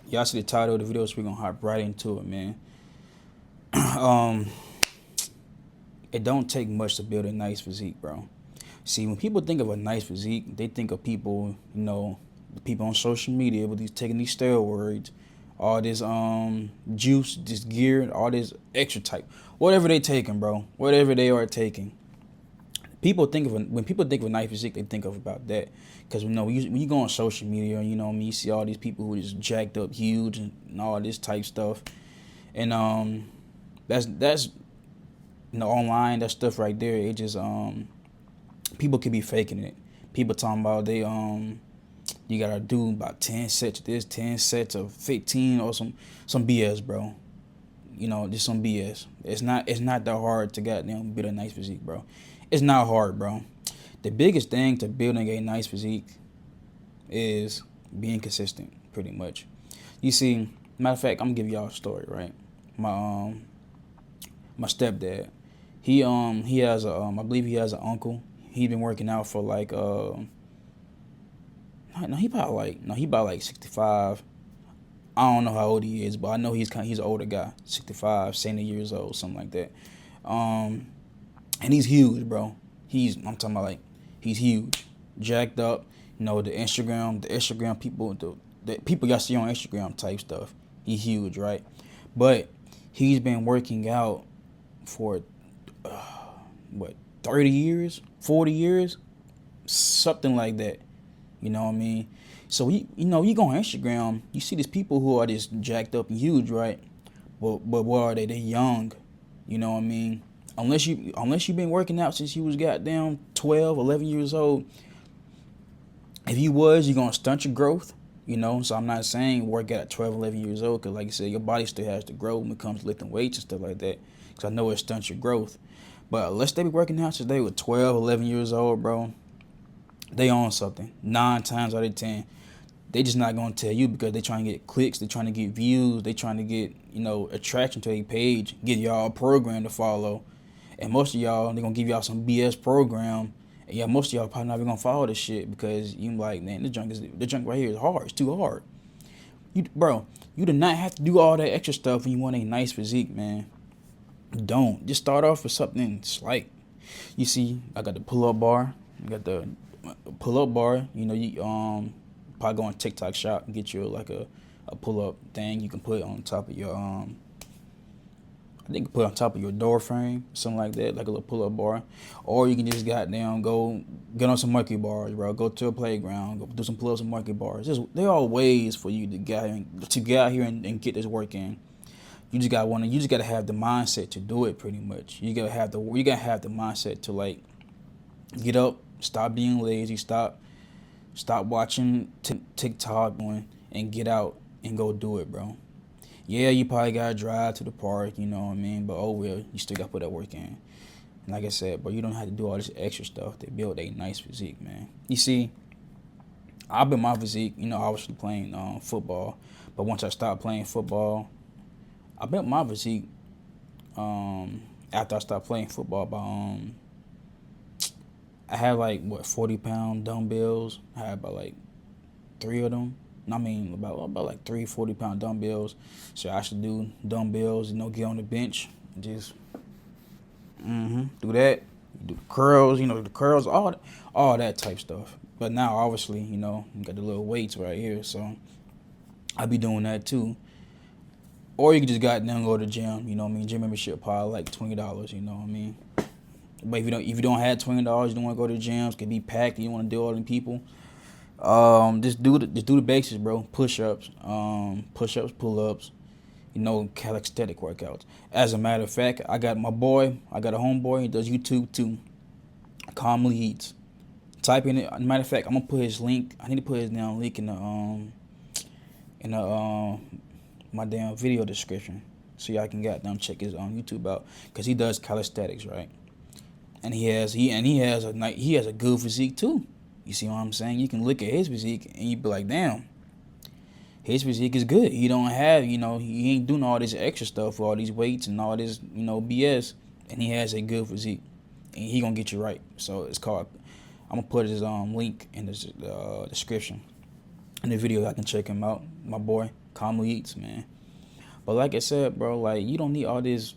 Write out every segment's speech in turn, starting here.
Y'all see the title of the video, so we're gonna hop right into it, man. um, it don't take much to build a nice physique, bro. See, when people think of a nice physique, they think of people, the people on social media with these taking these steroids, all this juice, this gear, all this extra type, whatever they taking, bro, whatever they are taking. People think of when people think of a nice physique, they think of about that, because when you go on social media, you see all these people who just jacked up, huge, and all this type stuff, and that's online, that stuff right there. It just people could be faking it. People talking about you gotta do about 10 sets of this, 10 sets of 15, or some BS, bro. Just some BS. It's not that hard to goddamn build a nice physique, bro. It's not hard, bro. The biggest thing to building a nice physique is being consistent, pretty much. You see, matter of fact, I'm gonna give y'all a story, right? My stepdad, he has I believe he has an uncle. He's been working out for like no, he about like 65. I don't know how old he is, but I know he's an older guy, 65, 70 years old, something like that. And he's huge, bro. I'm talking about, like, he's huge, jacked up. The Instagram people, the people y'all see on Instagram type stuff. He's huge, right? But he's been working out for 30 years, 40 years, something like that. You know what I mean? So you go on Instagram, you see these people who are just jacked up and huge, right? But what are they? They're young. You know what I mean? Unless you've been working out since you was goddamn 12, 11 years old. If you was, you're gonna stunt your growth. So I'm not saying work out at 12, 11 years old, because like I said, your body still has to grow when it comes to lifting weights and stuff like that. Because I know it stunts your growth. But unless they be working out since they were 12, 11 years old, bro, they own something. 9 times out of 10. They just not gonna tell you, because they trying to get clicks, they trying to get views, they trying to get, attraction to their page, get y'all a program to follow. And most of y'all, they gonna give y'all some BS program. And yeah, most of y'all probably not even gonna follow this shit, because you like, man, the junk right here is hard. It's too hard. You do not have to do all that extra stuff when you want a nice physique, man. Don't. Just start off with something slight. You see, I got the pull-up bar. I got the pull-up bar. You probably go on TikTok shop and get you like a pull-up thing you can put on top of your I think you can put on top of your door frame, something like that, like a little pull-up bar. Or you can just goddamn go get on some monkey bars, bro. Go to a playground, go do some pull-ups and monkey bars. There are ways for you to get out here and get this work in. You just gotta have the mindset to do it, pretty much. You gotta have the mindset to, like, get up, stop being lazy, stop watching TikTok, and get out and go do it, bro. Yeah, you probably gotta drive to the park, you know what I mean? But oh well, you still gotta put that work in. And like I said, bro, you don't have to do all this extra stuff to build a nice physique, man. You see, I built my physique, obviously playing football. But once I stopped playing football, I built my physique after I stopped playing football by I had like 40-pound dumbbells. I had about like 3 of them. I mean, about like 3 40-pound dumbbells. So I should do dumbbells, get on the bench, and just do that. Do curls, all that type stuff. But now, obviously, you got the little weights right here, so I be doing that too. Or you can just goddamn go to the gym. You know what I mean? Gym membership probably like $20. You know what I mean? But if you don't have $20, you don't want to go to the gyms. It can be packed. You don't want to deal with all them people. Just do the basics, bro. Push-ups, pull-ups, calisthenic workouts. As a matter of fact, I got a homeboy, he does YouTube too. Calmly Eats. Type in it. Matter of fact, I'm gonna put his link. I need to put his damn link in the my damn video description, so y'all can check his YouTube out, cause he does calisthenics, right? And he has a good physique too. You see what I'm saying? You can look at his physique and you be like, damn, his physique is good. He don't have, he ain't doing all this extra stuff with all these weights and all this, BS. And he has a good physique, and he gonna get you right. So it's called. I'm gonna put his link in the description in the video. I can check him out. My boy, Kamu eats, man. But like I said, bro, like you don't need all this,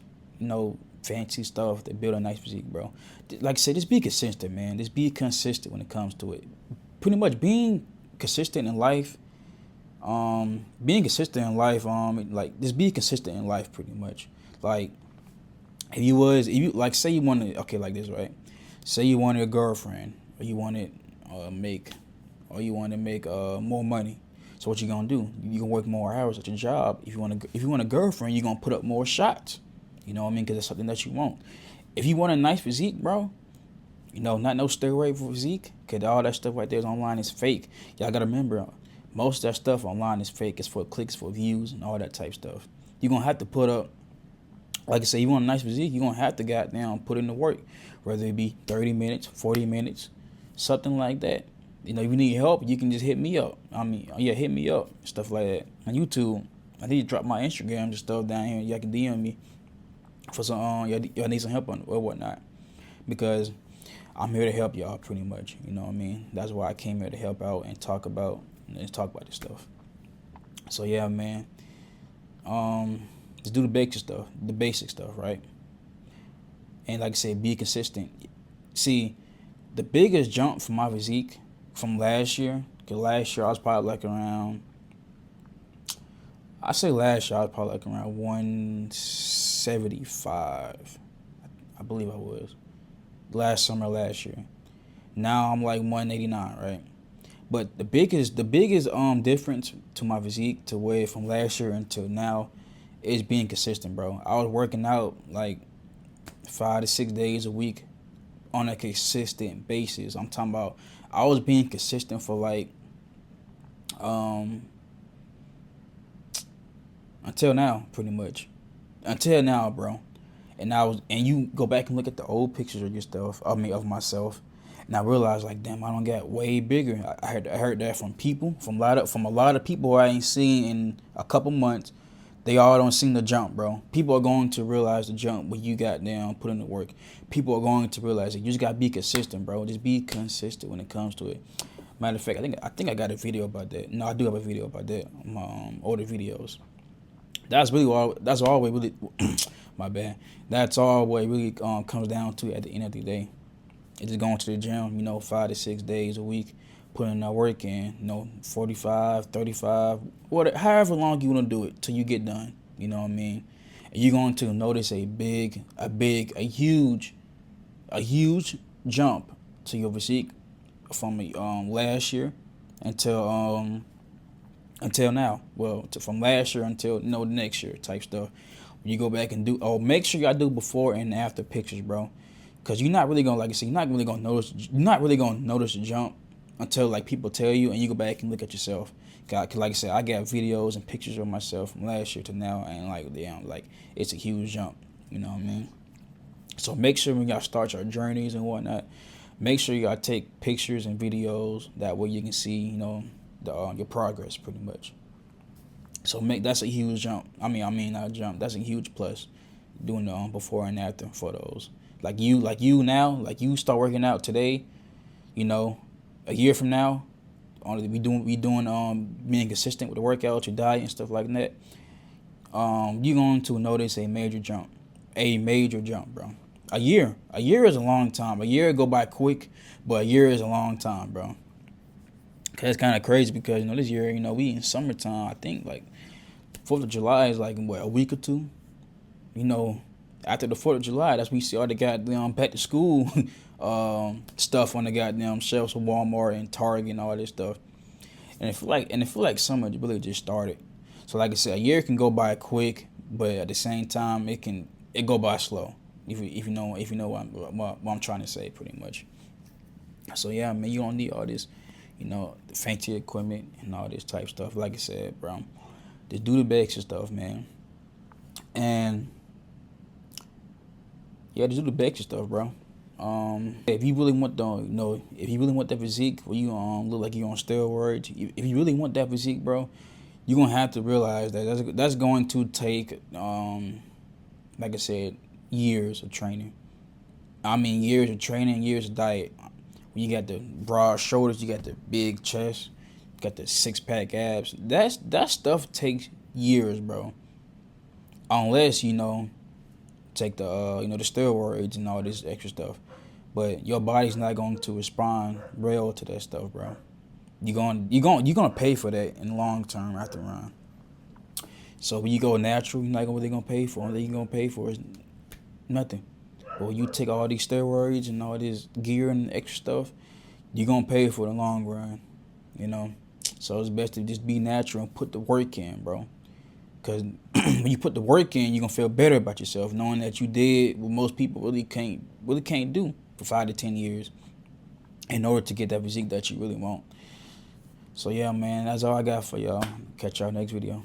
fancy stuff to build a nice physique, bro. Like I said, just be consistent, man. Just be consistent when it comes to it. Pretty much being consistent in life. Being consistent in life. Like just be consistent in life, pretty much. Like if you like, say you wanted, okay, like this, right? Say you wanted a girlfriend, or you wanted make, or you want to make more money. So what you gonna do? You gonna work more hours at your job. If you want a girlfriend, you gonna put up more shots. You know what I mean? Because it's something that you want. If you want a nice physique, bro, not no steroid physique, because all that stuff right there is online is fake. Y'all gotta remember, most of that stuff online is fake. It's for clicks, for views, and all that type stuff. You're gonna have to put up, like I said, you want a nice physique, you're gonna have to goddamn put in the work, whether it be 30 minutes, 40 minutes, something like that. If you need help, you can just hit me up. Hit me up, stuff like that. On YouTube, I need to drop my Instagram and stuff down here. Y'all can DM me for some, y'all need some help on or whatnot. Because I'm here to help y'all, pretty much. You know what I mean? That's why I came here, to help out and talk about this stuff. So yeah, man. Just do the basic stuff, right? And like I said, be consistent. See, the biggest jump for my physique from last year, because last year I was probably like around, I say last year I was probably like around 175. I believe I was. Last year. Now I'm like 189, right? But the biggest difference to my physique, to where from last year until now, is being consistent, bro. I was working out like 5 to 6 days a week on a consistent basis. I'm talking about I was being consistent for like until now, pretty much. Until now, bro. And you go back and look at the old pictures of of myself, and I realized, like, damn, I don't get way bigger. I heard that from people, from a lot of people who I ain't seen in a couple months. They all don't seem to jump, bro. People are going to realize the jump when you got down, put in the work. People are going to realize that you just gotta be consistent, bro. Just be consistent when it comes to it. Matter of fact, I think I got a video about that. No, I do have a video about that. My older videos. That's all we really. My bad. That's all what it really comes down to at the end of the day. It's just going to the gym, 5 to 6 days a week, putting that work in, 45, 35, whatever, however long you want to do it till you get done. You know what I mean? And you're going to notice a huge jump to your physique from last year until now. Well, from last year until the next year type stuff. You go back and make sure y'all do before and after pictures, bro. Cause you're not really gonna, like I said, you're not really gonna notice the jump until like people tell you, and you go back and look at yourself. Cause like I said, I got videos and pictures of myself from last year to now, and like damn, like it's a huge jump. You know what I mean? So make sure when y'all start your journeys and whatnot, make sure y'all take pictures and videos. That way you can see, your progress pretty much. So that's a huge jump. I mean not a jump. That's a huge plus. Doing the before and after for those. Like you start working out today, a year from now, we doing being consistent with the workout, your diet and stuff like that. You're going to notice a major jump, bro. A year is a long time. A year go by quick, but a year is a long time, bro. Cause it's kind of crazy because this year, we in summertime. I think like 4th of July is like a week or two. After the 4th of July, that's when we see all the goddamn back to school stuff on the goddamn shelves of Walmart and Target and all this stuff. And it feel like summer really just started. So like I said, a year can go by quick, but at the same time it go by slow. If you know what I'm trying to say, pretty much. So yeah, man, you don't need all this, the fancy equipment and all this type stuff. Like I said, bro, just do the basic stuff, man. And yeah, just do the basic stuff, bro. If you really want that physique where you look like you're on steroids, if you really want that physique, bro, you're gonna have to realize that that's going to take, like I said, years of training. Years of training, years of diet. When you got the broad shoulders, you got the big chest, got the 6-pack abs. That stuff takes years, bro. Unless take the the steroids and all this extra stuff. But your body's not going to respond real to that stuff, bro. You're gonna pay for that in the long term after run. So when you go natural, you're not really gonna pay for. All you're gonna pay for is nothing. But when you take all these steroids and all this gear and extra stuff, you're gonna pay for the long run. So it's best to just be natural and put the work in, bro. Cause when you put the work in, you're gonna feel better about yourself, knowing that you did what most people really can't do for 5 to 10 years in order to get that physique that you really want. So yeah, man, that's all I got for y'all. Catch y'all next video.